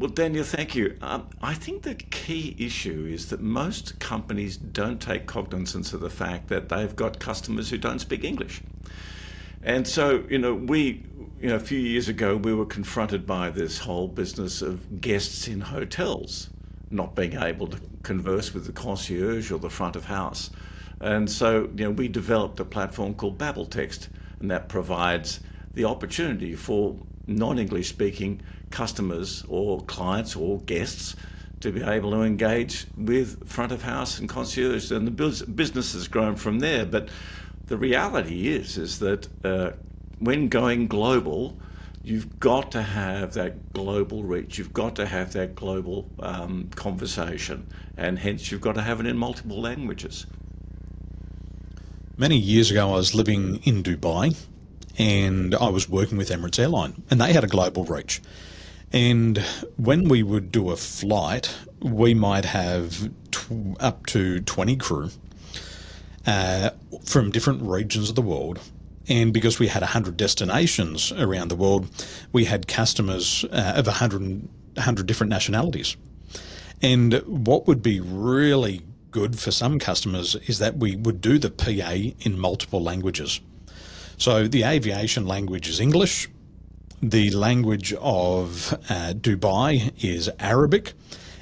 Well, Daniel, thank you. I think the key issue is that most companies don't take cognizance of the fact that they've got customers who don't speak English. And so, a few years ago, we were confronted by this whole business of guests in hotels not being able to converse with the concierge or the front of house. And so, we developed a platform called BabbleText, and that provides the opportunity for non-English speaking customers or clients or guests to be able to engage with front of house and concierge, and the business has grown from there. But the reality is that when going global, you've got to have that global reach. You've got to have that global conversation, and hence you've got to have it in multiple languages. Many years ago, I was living in Dubai, and I was working with Emirates Airline, and they had a global reach. And when we would do a flight, we might have up to 20 crew from different regions of the world. And because we had 100 destinations around the world, we had customers of 100 different nationalities. And what would be really good for some customers is that we would do the PA in multiple languages. So the aviation language is English. The language of Dubai is Arabic.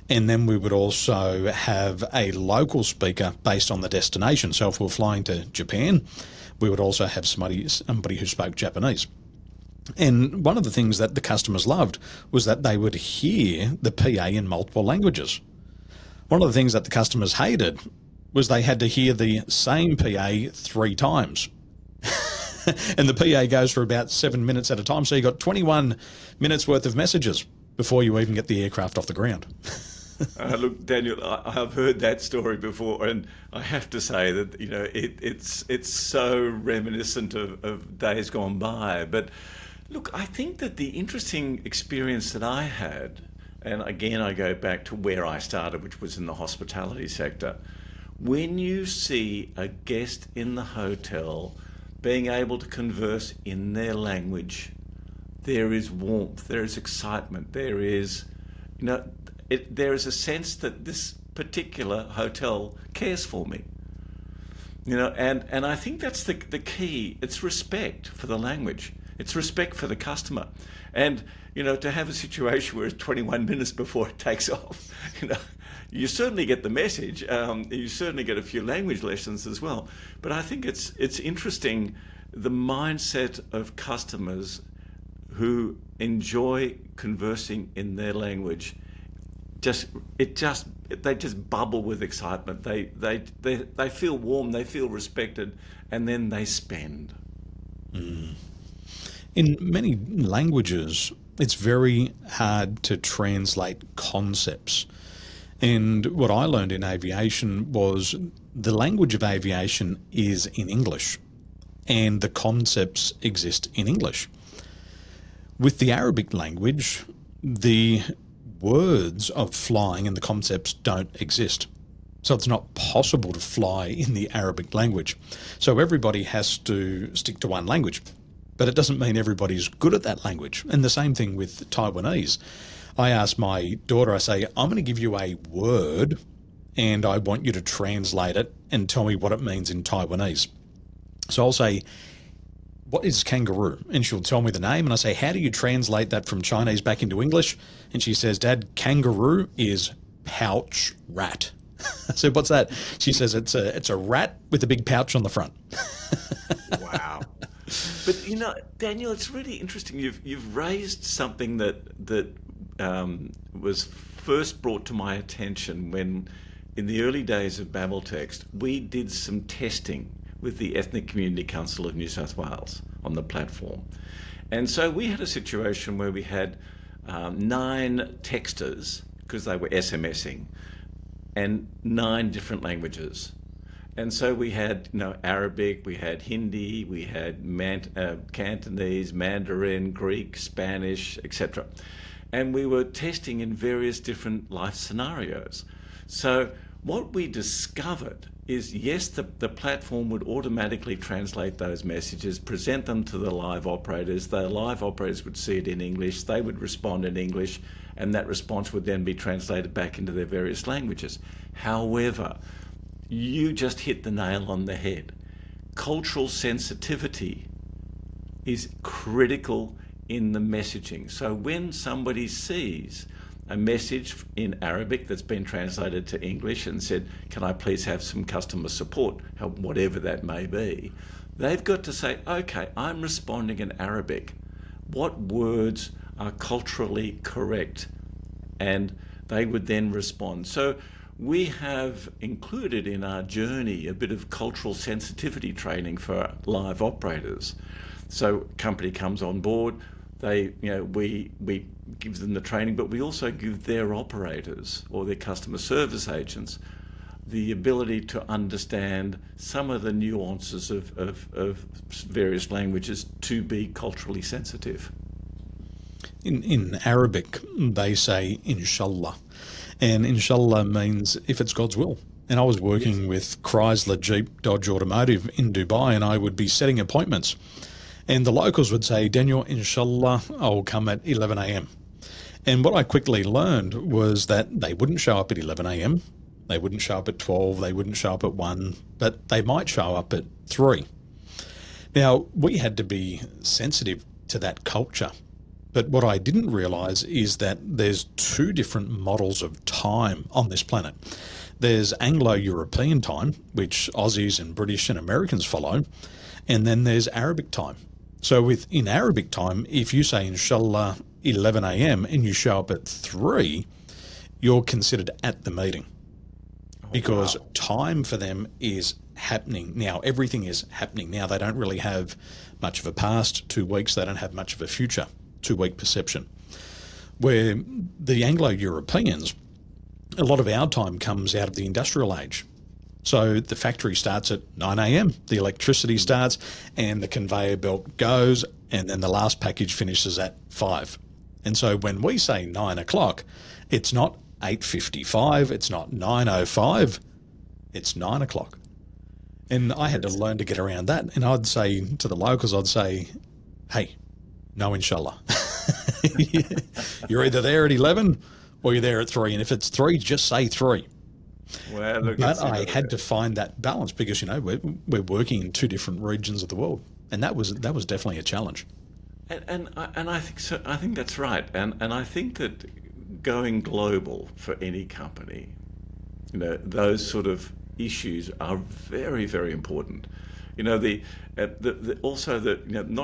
And then we would also have a local speaker based on the destination. So if we're flying to Japan, we would also have somebody who spoke Japanese. And one of the things that the customers loved was that they would hear the PA in multiple languages. One of the things that the customers hated was they had to hear the same PA 3 times. And the PA goes for about 7 minutes at a time. So you got 21 minutes worth of messages before you even get the aircraft off the ground. Look, Daniel, I've heard that story before, and I have to say that it's so reminiscent of days gone by. But look, I think that the interesting experience that I had, and again I go back to where I started, which was in the hospitality sector, when you see a guest in the hotel being able to converse in their language, there is warmth, there is excitement, there is a sense that this particular hotel cares for me. And I think that's the key. It's respect for the language. It's respect for the customer. And, to have a situation where it's 21 minutes before it takes off, you certainly get the message. You certainly get a few language lessons as well. But I think it's interesting, the mindset of customers who enjoy conversing in their language. They just bubble with excitement. They feel warm, they feel respected, and then they spend. In many languages, it's very hard to translate concepts. And what I learned in aviation was the language of aviation is in English, and the concepts exist in English. With the Arabic language, the words of flying and the concepts don't exist. So it's not possible to fly in the Arabic language. So everybody has to stick to one language. But it doesn't mean everybody's good at that language. And the same thing with Taiwanese. I asked my daughter, I say, I'm going to give you a word and I want you to translate it and tell me what it means in Taiwanese. So I'll say, what is kangaroo? And she'll tell me the name. And I say, how do you translate that from Chinese back into English? And she says, Dad, kangaroo is pouch rat. I said, what's that? She says, it's a rat with a big pouch on the front. Wow. But Daniel, it's really interesting. You've raised something that was first brought to my attention when, in the early days of BabbleText, we did some testing with the Ethnic Community Council of New South Wales on the platform. And so we had a situation where we had 9 texters, because they were SMSing, and 9 different languages. And so we had Arabic, we had Hindi, we had Cantonese, Mandarin, Greek, Spanish, etc. And we were testing in various different life scenarios. So what we discovered is yes, the platform would automatically translate those messages, present them to the live operators. The live operators would see it in English, they would respond in English, and that response would then be translated back into their various languages. However, you just hit the nail on the head. Cultural sensitivity is critical in the messaging. So when somebody sees a message in Arabic that's been translated to English and said, can I please have some customer support, whatever that may be, they've got to say, okay, I'm responding in Arabic. What words are culturally correct? And they would then respond. So we have included in our journey a bit of cultural sensitivity training for live operators. So company comes on board, we give them the training, but we also give their operators or their customer service agents the ability to understand some of the nuances of various languages to be culturally sensitive. In Arabic, they say inshallah, and inshallah means if it's God's will. And I was working with Chrysler, Jeep, Dodge Automotive in Dubai, and I would be setting appointments. And the locals would say, Daniel, inshallah, I'll come at 11 a.m. And what I quickly learned was that they wouldn't show up at 11 a.m. They wouldn't show up at 12. They wouldn't show up at 1, but they might show up at 3. Now, we had to be sensitive to that culture. But what I didn't realize is that there's 2 different models of time on this planet. There's Anglo-European time, which Aussies and British and Americans follow, and then there's Arabic time. So in Arabic time, if you say inshallah 11 a.m. and you show up at 3, you're considered at the meeting. Because time for them is happening now. Everything is happening now. They don't really have much of a past, 2 weeks. They don't have much of a future, 2-week perception. Where the Anglo-Europeans, a lot of our time comes out of the industrial age. So the factory starts at 9 a.m, the electricity starts and the conveyor belt goes, and then the last package finishes at 5. And so when we say 9 o'clock, it's not 8:55, it's not 9:05, it's 9 o'clock. And I had to learn to get around that. And I'd say to the locals, I'd say, hey, no inshallah. You're either there at 11 or you're there at 3. And if it's 3, just say 3. Well, look, but I had to find that balance because, we're working in 2 different regions of the world. And that was definitely a challenge. And I think so. I think that's right. And I think that going global for any company, those sort of issues are very, very important. Not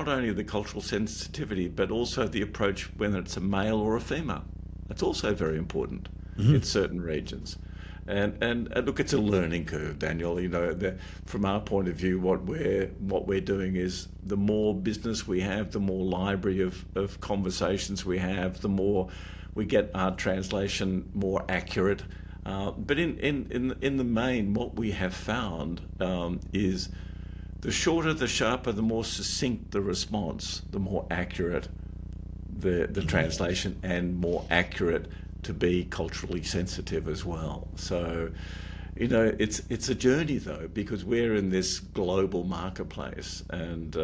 only the cultural sensitivity, but also the approach whether it's a male or a female. That's also very important in certain regions. And look, it's a learning curve, Daniel. From our point of view, what we're doing is the more business we have, the more library of conversations we have, the more we get our translation more accurate. But in the main, what we have found is the shorter, the sharper, the more succinct the response, the more accurate the translation, and more accurate to be culturally sensitive as well. So, it's a journey though, because we're in this global marketplace, and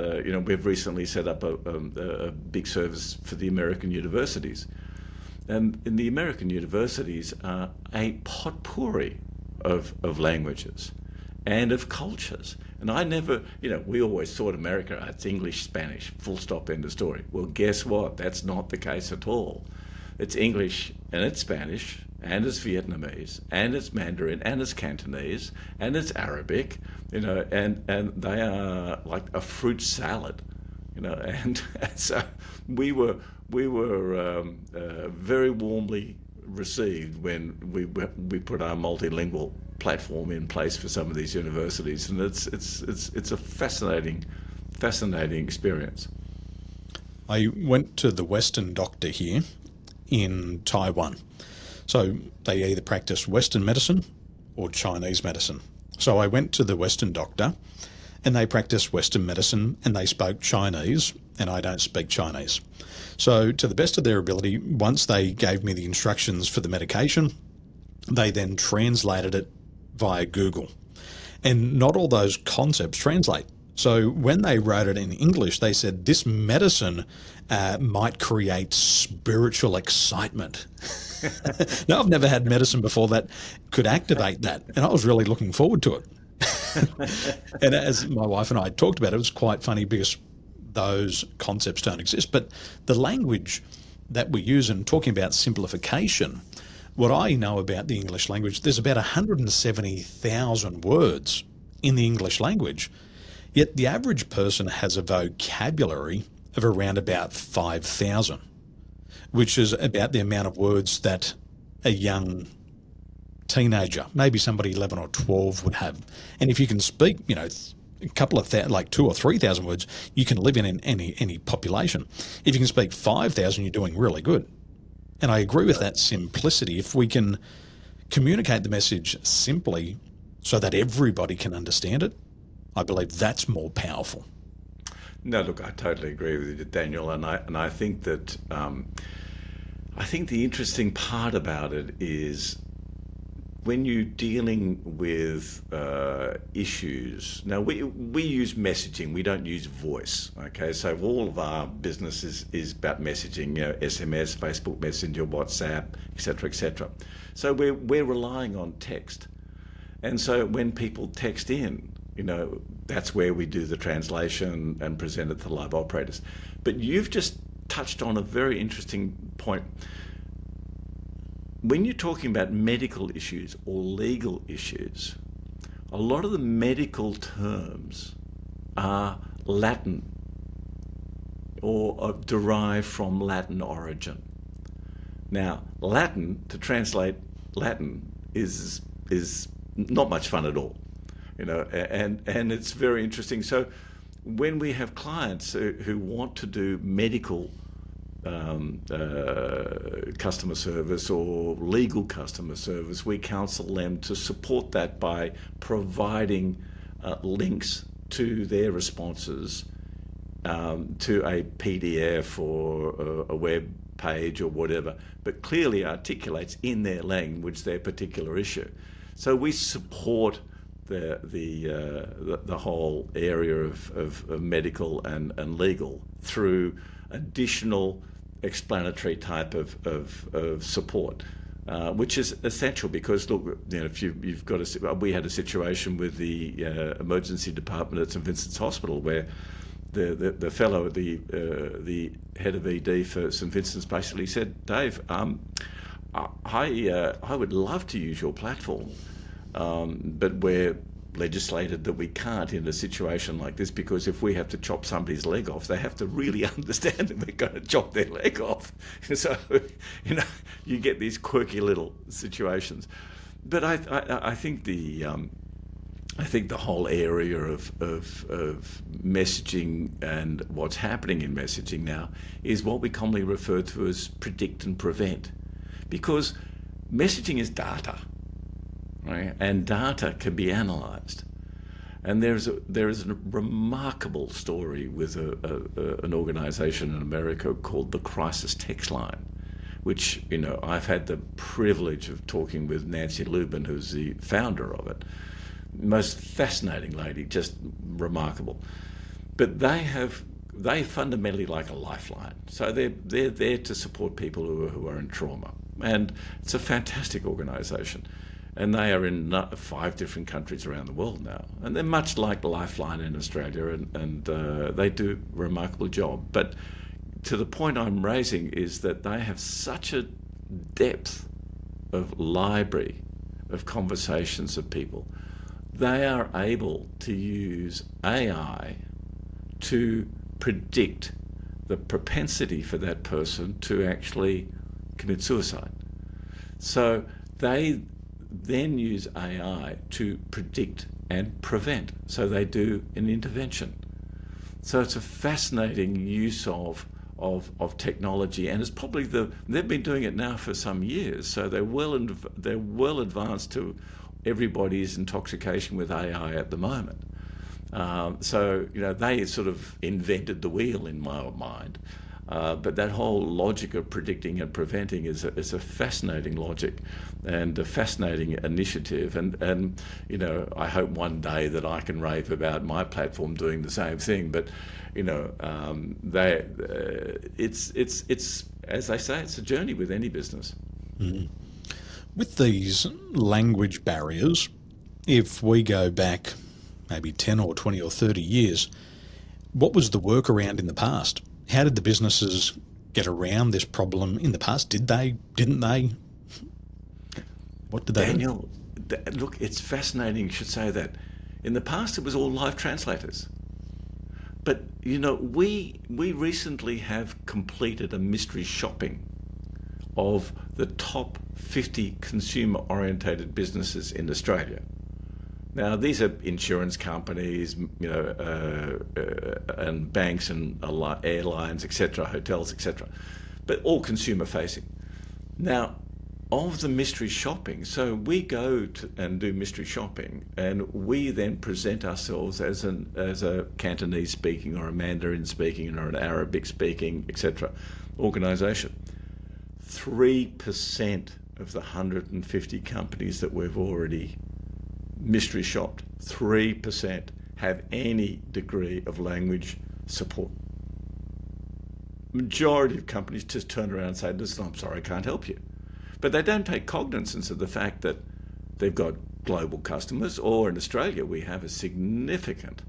we've recently set up a big service for the American universities, and in the American universities are a potpourri of languages and of cultures. And I never, we always thought America, it's English, Spanish, full stop, end of story. Well, guess what? That's not the case at all. It's English and it's Spanish and it's Vietnamese and it's Mandarin and it's Cantonese and it's Arabic, and they are like a fruit salad, and so we were very warmly received when we put our multilingual platform in place for some of these universities, and it's a fascinating experience. I went to the Western doctor here in Taiwan. So they either practice Western medicine or Chinese medicine. So I went to the Western doctor and they practice Western medicine and they spoke Chinese, and I don't speak Chinese. So to the best of their ability, once they gave me the instructions for the medication, they then translated it via Google. and not all those concepts translate. So when they wrote it in English, they said this medicine might create spiritual excitement. Now, I've never had medicine before that could activate that, and I was really looking forward to it. And as my wife and I talked about it, it was quite funny because those concepts don't exist. But the language that we use in talking about simplification, what I know about the English language, there's about 170,000 words in the English language, yet the average person has a vocabulary of around about 5,000, which is about the amount of words that a young teenager, maybe somebody 11 or 12 would have. And if you can speak, a couple of like 2,000 or 3,000 words, you can live in any population. If you can speak 5,000, you're doing really good. And I agree with that simplicity. If we can communicate the message simply so that everybody can understand it, I believe that's more powerful. No, look, I totally agree with you, Daniel, and I think that I think the interesting part about it is when you're dealing with issues. Now we use messaging, we don't use voice. Okay, so all of our business is about messaging. SMS, Facebook Messenger, WhatsApp, etc., etc. So we're relying on text, and so when people text in, that's where we do the translation and present it to live operators. But you've just touched on a very interesting point. When you're talking about medical issues or legal issues, a lot of the medical terms are Latin or derived from Latin origin. Now, Latin, to translate Latin, is not much fun at all. And it's very interesting. So when we have clients who want to do medical customer service or legal customer service, we counsel them to support that by providing links to their responses to a PDF or a web page or whatever, but clearly articulates in their language their particular issue. So we support the whole area of medical and legal through additional explanatory type of support, which is essential because look, if you've got we had a situation with the emergency department at St Vincent's Hospital where the fellow, the head of ED for St Vincent's, basically said, Dave, I would love to use your platform, but we're legislated that we can't in a situation like this, because if we have to chop somebody's leg off, they have to really understand that we're going to chop their leg off. So, you get these quirky little situations. But I think the whole area of messaging and what's happening in messaging now is what we commonly refer to as predict and prevent, because messaging is data. Right? And data can be analysed. And there is a remarkable story with an organisation in America called the Crisis Text Line, which I've had the privilege of talking with Nancy Lubin, who's the founder of it. Most fascinating lady, just remarkable. But they fundamentally like a lifeline. So they're there to support people who are in trauma, and it's a fantastic organisation. And they are in 5 different countries around the world now. And they're much like Lifeline in Australia, and they do a remarkable job. But to the point I'm raising is that they have such a depth of library of conversations of people. They are able to use AI to predict the propensity for that person to actually commit suicide. So they then use AI to predict and prevent. So they do an intervention. So it's a fascinating use of technology, and it's probably they've been doing it now for some years. So they're well advanced to everybody's intoxication with AI at the moment. So they sort of invented the wheel in my mind. But that whole logic of predicting and preventing is a fascinating logic and a fascinating initiative. And you know, I hope one day that I can rave about my platform doing the same thing. But you know, it's as they say, it's a journey with any business. With these language barriers, if we go back maybe 10 or 20 or 30 years, what was the workaround in the past? How did the businesses get around this problem in the past? Did they? Didn't they? What did they do? Daniel, look, it's fascinating you should say that. In the past, it was all live translators. But, you know, we recently have completed a mystery shopping of the top 50 consumer-orientated businesses in Australia. Now, these are insurance companies, you know, and banks and airlines, etc., hotels, etc., but all consumer-facing. Now, of the mystery shopping, so we go and do mystery shopping, and we then present ourselves as a Cantonese speaking or a Mandarin speaking or an Arabic speaking, etc., organisation. 3% of the 150 companies that we've already mystery shopped, 3% have any degree of language support. Majority of companies just turn around and say, listen, I'm sorry, I can't help you. But they don't take cognizance of the fact that they've got global customers, or in Australia we have a significant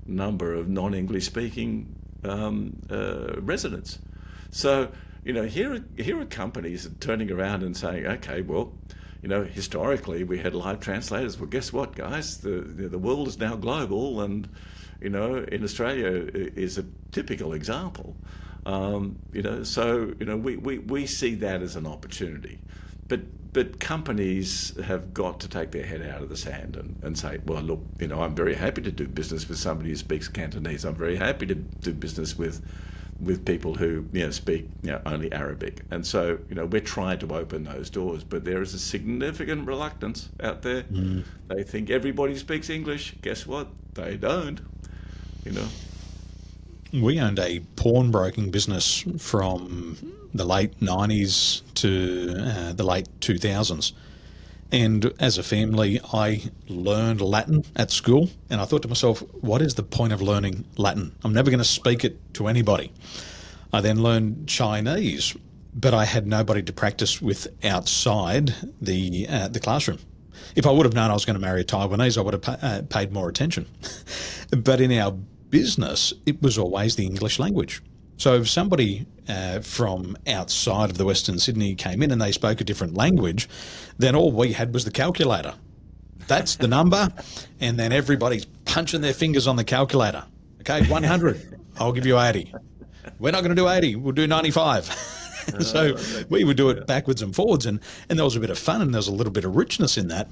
number of non-English speaking residents. So, you know, here are companies turning around and saying, okay, well, you know, historically we had live translators. Well, guess what, guys? The world is now global, and you know, in Australia is a typical example. You know, so you know, we see that as an opportunity, but companies have got to take their head out of the sand and say, well, look, you know, I'm very happy to do business with somebody who speaks Cantonese. I'm very happy to do business with people who, you know, speak, you know, only Arabic. And so, you know, we're trying to open those doors, but there is a significant reluctance out there. They think everybody speaks English. Guess what? They don't, you know. We owned a pawnbroking business from the late 90s to the late 2000s. And as a family, I learned Latin at school, and I thought to myself, what is the point of learning Latin? I'm never going to speak it to anybody. I then learned Chinese, but I had nobody to practice with outside the classroom. If I would have known I was going to marry a Taiwanese, I would have paid more attention. But in our business, it was always the English language. So if somebody from outside of the Western Sydney came in and they spoke a different language, then all we had was the calculator. That's the number, and then everybody's punching their fingers on the calculator. Okay, 100, I'll give you 80. We're not going to do 80, we'll do 95. So we would do it backwards and forwards, and there was a bit of fun and there was a little bit of richness in that.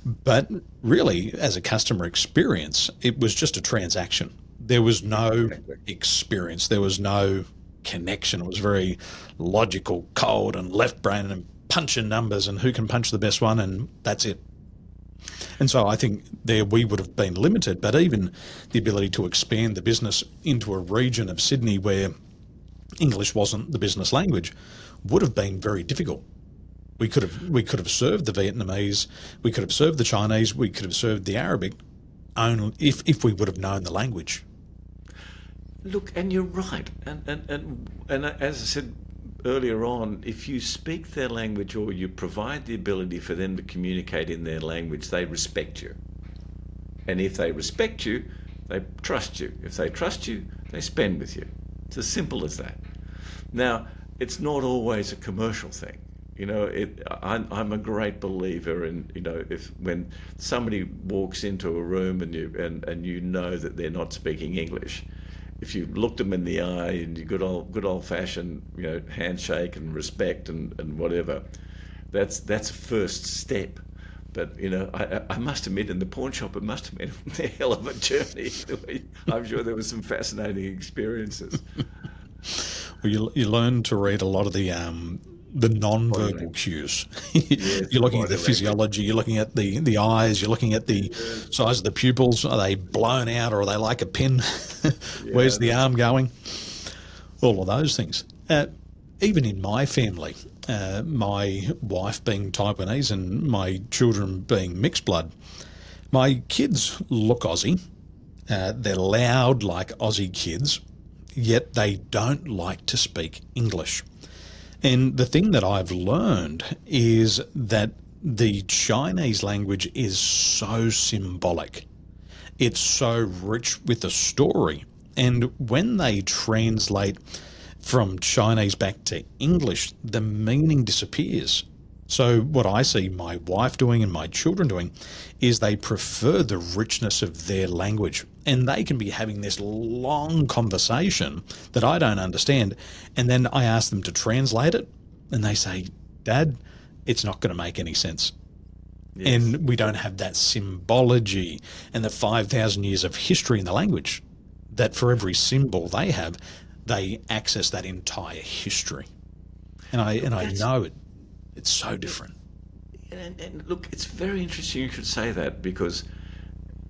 But really, as a customer experience, it was just a transaction. There was no experience. There was no connection. It was very logical, cold, and left brain, and punching numbers and who can punch the best one, and that's it. And so I think there we would have been limited, but even the ability to expand the business into a region of Sydney where English wasn't the business language would have been very difficult. We could have served the Vietnamese, we could have served the Chinese, we could have served the Arabic, only if we would have known the language. Look, and you're right, and as I said earlier on, if you speak their language or you provide the ability for them to communicate in their language, they respect you. And if they respect you, they trust you. If they trust you, they spend with you. It's as simple as that. Now, it's not always a commercial thing. You know, I'm a great believer in, you know, when somebody walks into a room and you know that they're not speaking English, if you look them in the eye and you good old fashioned, you know, handshake and respect and whatever, that's a first step. But you know, I must admit, in the pawn shop, it must have been a hell of a journey. I'm sure there were some fascinating experiences. Well, you learn to read a lot of the non-verbal cues. You're looking at the physiology, you're looking at the eyes, you're looking at the size of the pupils. Are they blown out or are they like a pin? Where's the arm going? all of those things. Even in my family, my wife being Taiwanese and my children being mixed blood, my kids look Aussie. They're loud like Aussie kids, yet they don't like to speak English. And the thing that I've learned is that the Chinese language is so symbolic. It's so rich with the story. And when they translate from Chinese back to English, the meaning disappears. So what I see my wife doing and my children doing is they prefer the richness of their language. And they can be having this long conversation that I don't understand. And then I ask them to translate it and they say, Dad, it's not going to make any sense. Yes. And we don't have that symbology and the 5,000 years of history in the language that for every symbol they have, they access that entire history. And I know it's so different. And look, it's very interesting you should say that because,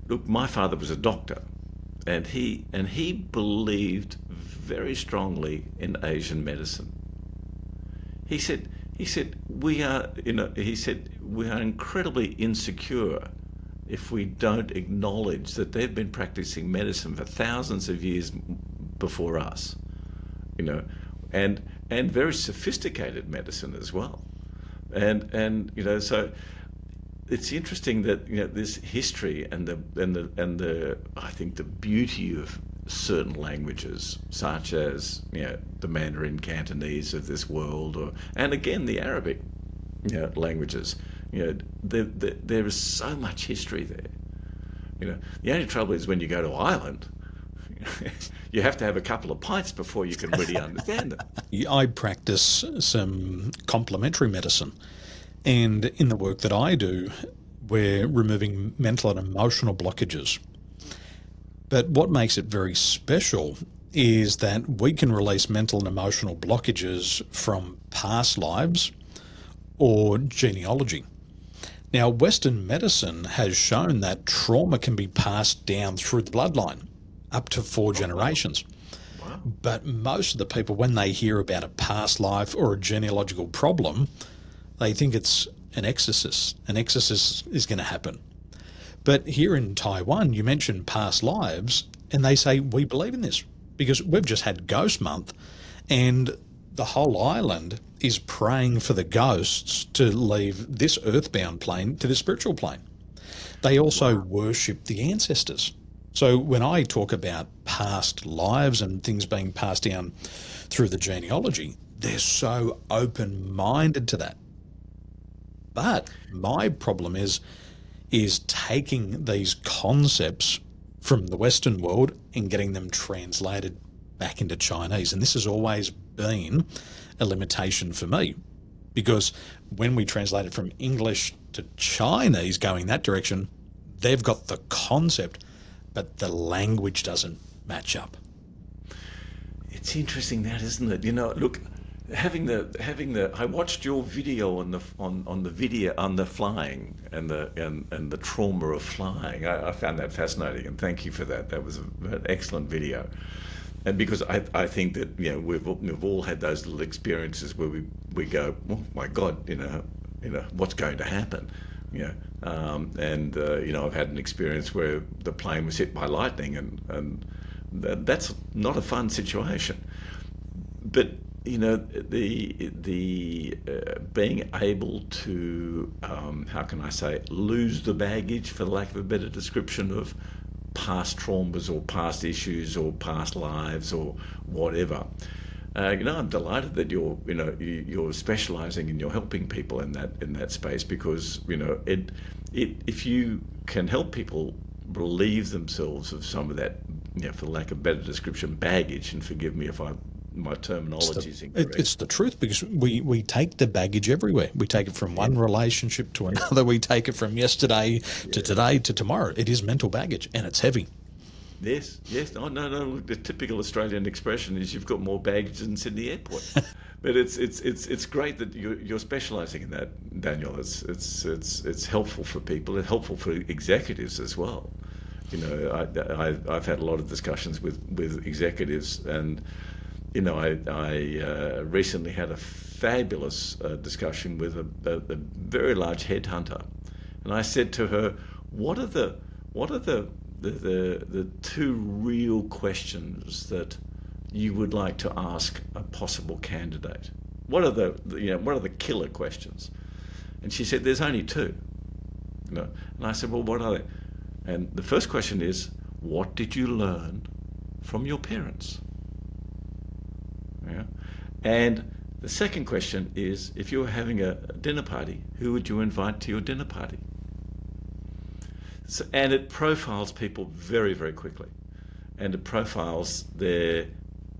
look, my father was a doctor and he believed very strongly in Asian medicine. He said we are incredibly insecure if we don't acknowledge that they've been practicing medicine for thousands of years before us, and very sophisticated medicine as well. And so it's interesting that this history and the I think the beauty of certain languages, such as the Mandarin Cantonese of this world, and again the Arabic languages. There is so much history there. The only trouble is when you go to Ireland, you have to have a couple of pints before you can really understand it. I practice some complementary medicine, and in the work that I do, we're removing mental and emotional blockages. But what makes it very special is that we can release mental and emotional blockages from past lives or genealogy. Now, Western medicine has shown that trauma can be passed down through the bloodline up to 4 generations. Wow. But most of the people, when they hear about a past life or a genealogical problem, they think it's an exorcist. An exorcist is going to happen. But here in Taiwan, you mentioned past lives, and they say, we believe in this because we've just had Ghost Month, and the whole island is praying for the ghosts to leave this earthbound plane to the spiritual plane. They also worship the ancestors. So when I talk about past lives and things being passed down through the genealogy, they're so open-minded to that. But my problem is taking these concepts from the Western world and getting them translated back into Chinese. And this has always been a limitation for me, because when we translate it from English to Chinese going that direction, they've got the concept, but the language doesn't match up. It's interesting that, isn't it? Look, having the I watched your video on the flying and the trauma of flying. I found that fascinating, and thank you for that. That was an excellent video. And because I think that we've all had those little experiences where we go, oh my God, what's going to happen, I've had an experience where the plane was hit by lightning, and that's not a fun situation. But the being able to how can I say, lose the baggage, for lack of a better description, of past traumas or past issues or past lives or whatever. I'm delighted that you're specialising and you're helping people in that space, because if you can help people relieve themselves of some of that, for lack of a better description, baggage, and forgive me if my terminology is incorrect. It's the truth, because we take the baggage everywhere. We take it from one relationship to another. We take it from yesterday to today to tomorrow. It is mental baggage, and it's heavy. Yes. Oh, no. The typical Australian expression is you've got more baggage than Sydney Airport. But it's great that you're specialising in that, Daniel. It's helpful for people. It's helpful for executives as well. I've had a lot of discussions with executives, and I recently had a fabulous discussion with a very large headhunter, and I said to her, "What are the two real questions that you would like to ask a possible candidate? What are the killer questions?" And she said, "There's only two." And I said, "Well, what are they?" And the first question is, "What did you learn from your parents?" Yeah. And the second question is, if you were having a dinner party, who would you invite to your dinner party? So, and it profiles people very, very quickly. And it profiles their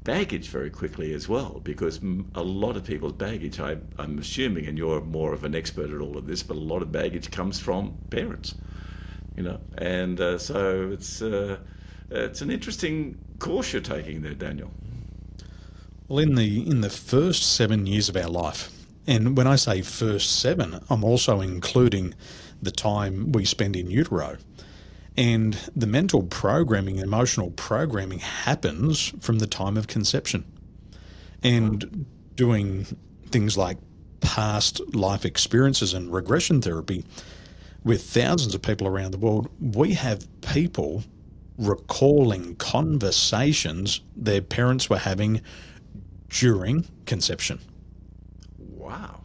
baggage very quickly as well, because a lot of people's baggage, I'm assuming, and you're more of an expert at all of this, but a lot of baggage comes from parents, and so it's an interesting course you're taking there, Daniel. Well, in the first 7 years of our life, and when I say first 7, I'm also including the time we spend in utero. And the mental programming, emotional programming happens from the time of conception. And doing things like past life experiences and regression therapy with thousands of people around the world, we have people recalling conversations their parents were having during conception. Wow.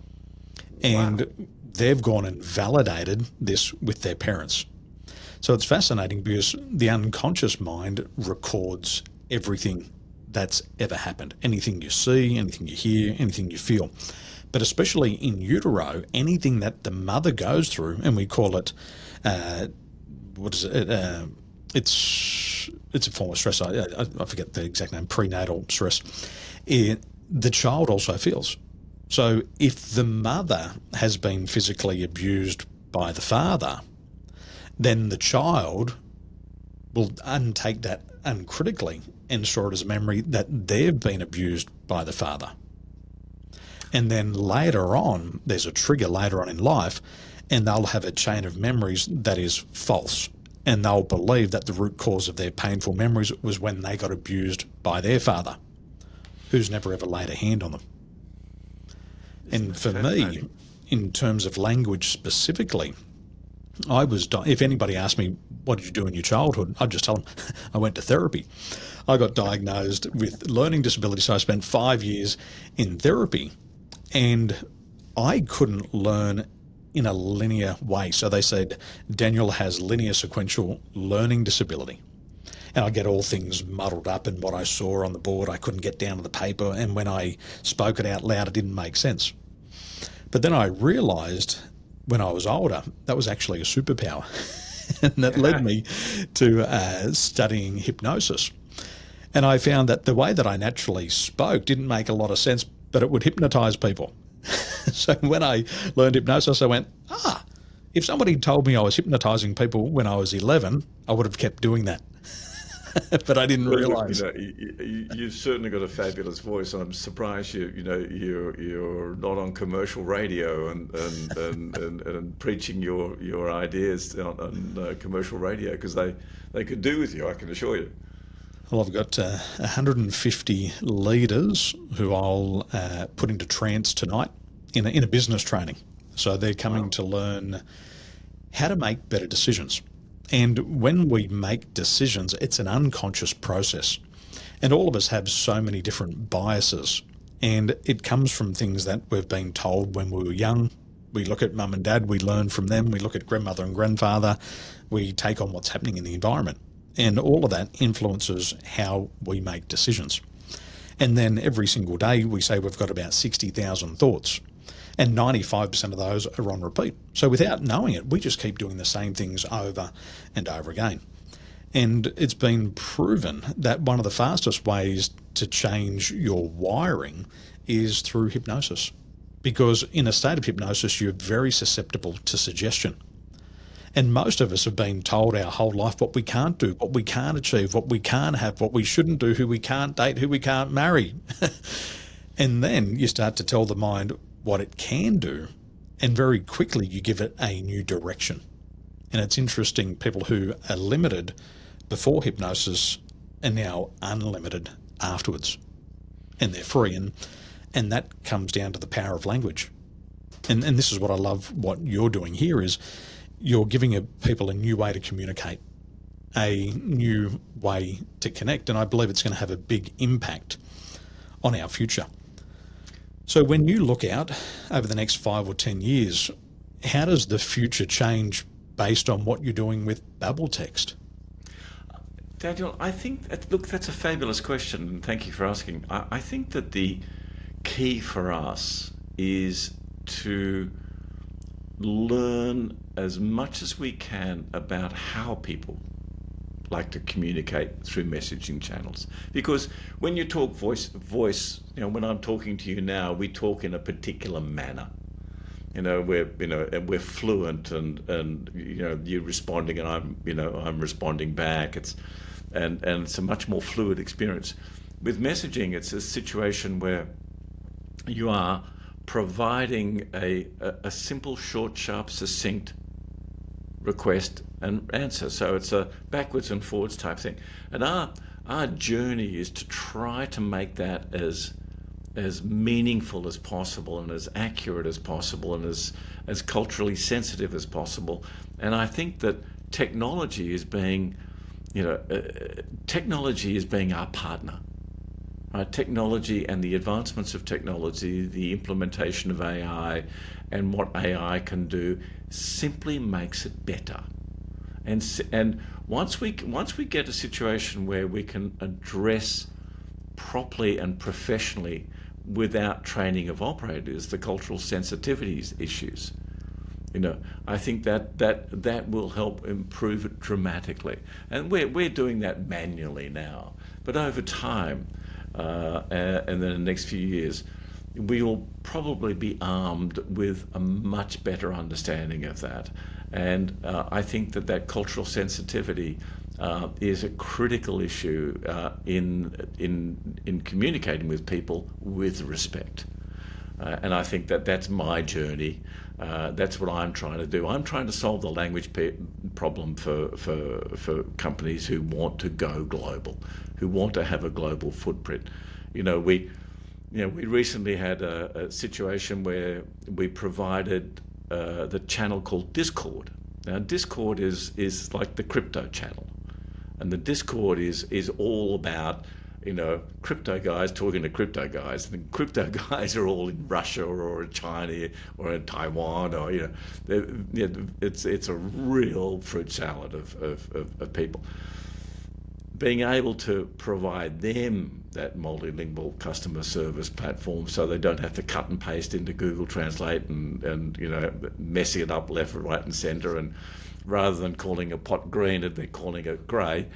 And they've gone and validated this with their parents. So it's fascinating because the unconscious mind records everything that's ever happened. Anything you see, anything you hear, anything you feel. But especially in utero, anything that the mother goes through, and we call it, it's a form of stress. I forget the exact name, prenatal stress. The child also feels. So if the mother has been physically abused by the father, then the child will untake that uncritically and store it as a memory that they've been abused by the father. And then later on, there's a trigger later on in life, and they'll have a chain of memories that is false. And they'll believe that the root cause of their painful memories was when they got abused by their father, who's never ever laid a hand on them. And for me, in terms of language specifically, if anybody asked me, what did you do in your childhood? I'd just tell them, I went to therapy. I got diagnosed with learning disability, so I spent 5 years in therapy, and I couldn't learn in a linear way. So they said, Daniel has linear sequential learning disability. And I get all things muddled up, and what I saw on the board, I couldn't get down to the paper, and when I spoke it out loud, it didn't make sense. But then I realized when I was older, that was actually a superpower. And that led me to studying hypnosis. And I found that the way that I naturally spoke didn't make a lot of sense, but it would hypnotize people. So when I learned hypnosis, I went, if somebody told me I was hypnotizing people when I was 11, I would have kept doing that. But I didn't realize. You've certainly got a fabulous voice. I'm surprised you're not on commercial radio and preaching your ideas on commercial radio, because they could do with you, I can assure you. Well, I've got 150 leaders who I'll put into trance tonight in a business training. So they're coming to learn how to make better decisions. And when we make decisions, it's an unconscious process. And all of us have so many different biases. And it comes from things that we've been told when we were young. We look at mum and dad, we learn from them. We look at grandmother and grandfather. We take on what's happening in the environment. And all of that influences how we make decisions. And then every single day we say we've got about 60,000 thoughts. And 95% of those are on repeat. So without knowing it, we just keep doing the same things over and over again. And it's been proven that one of the fastest ways to change your wiring is through hypnosis. Because in a state of hypnosis, you're very susceptible to suggestion. And most of us have been told our whole life what we can't do, what we can't achieve, what we can't have, what we shouldn't do, who we can't date, who we can't marry. And then you start to tell the mind what it can do, and very quickly you give it a new direction. And it's interesting, people who are limited before hypnosis are now unlimited afterwards. and they're free, and that comes down to the power of language. And this is what I love. What you're doing here is you're giving people a new way to communicate, a new way to connect, and I believe it's going to have a big impact on our future. So when you look out over the next 5 or 10 years, how does the future change based on what you're doing with Babel text? Daniel, I think look, that's a fabulous question, and thank you for asking. I think that the key for us is to learn as much as we can about how people like to communicate through messaging channels. Because when you talk voice, when I'm talking to you now, we talk in a particular manner. We're fluent, and you're responding, and I'm responding back. It's a much more fluid experience. With messaging, it's a situation where you are providing a simple, short, sharp, succinct request and answer. So it's a backwards and forwards type thing. And our journey is to try to make that as meaningful as possible, and as accurate as possible, and as culturally sensitive as possible. And I think that technology is being our partner. Right? Technology and the advancements of technology, the implementation of AI, and what AI can do simply makes it better. And once we get a situation where we can address properly and professionally, without training of operators, the cultural sensitivities issues, I think that will help improve it dramatically. And we're doing that manually now, but over time, and then in the next few years, we will probably be armed with a much better understanding of that. And I think that cultural sensitivity is a critical issue in communicating with people with respect. And I think that's my journey. That's what I'm trying to do. I'm trying to solve the language problem for companies who want to go global, who want to have a global footprint. We recently had a situation where we provided the channel called Discord. Now, Discord is like the crypto channel, and the Discord is all about crypto guys talking to crypto guys, and the crypto guys are all in Russia or in China or in Taiwan, or it's a real fruit salad of people. Being able to provide them that multilingual customer service platform, so they don't have to cut and paste into Google Translate and messing it up left, right, and centre, and rather than calling a pot green, they're calling it grey.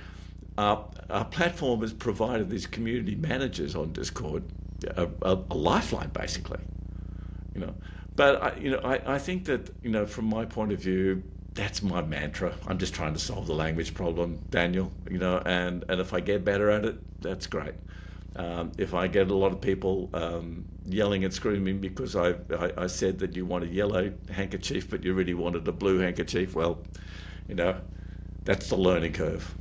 Our platform has provided these community managers on Discord a lifeline, basically. But I think that from my point of view, that's my mantra. I'm just trying to solve the language problem, Daniel. And if I get better at it, that's great. If I get a lot of people yelling and screaming because I said that you want a yellow handkerchief but you really wanted a blue handkerchief, well, that's the learning curve.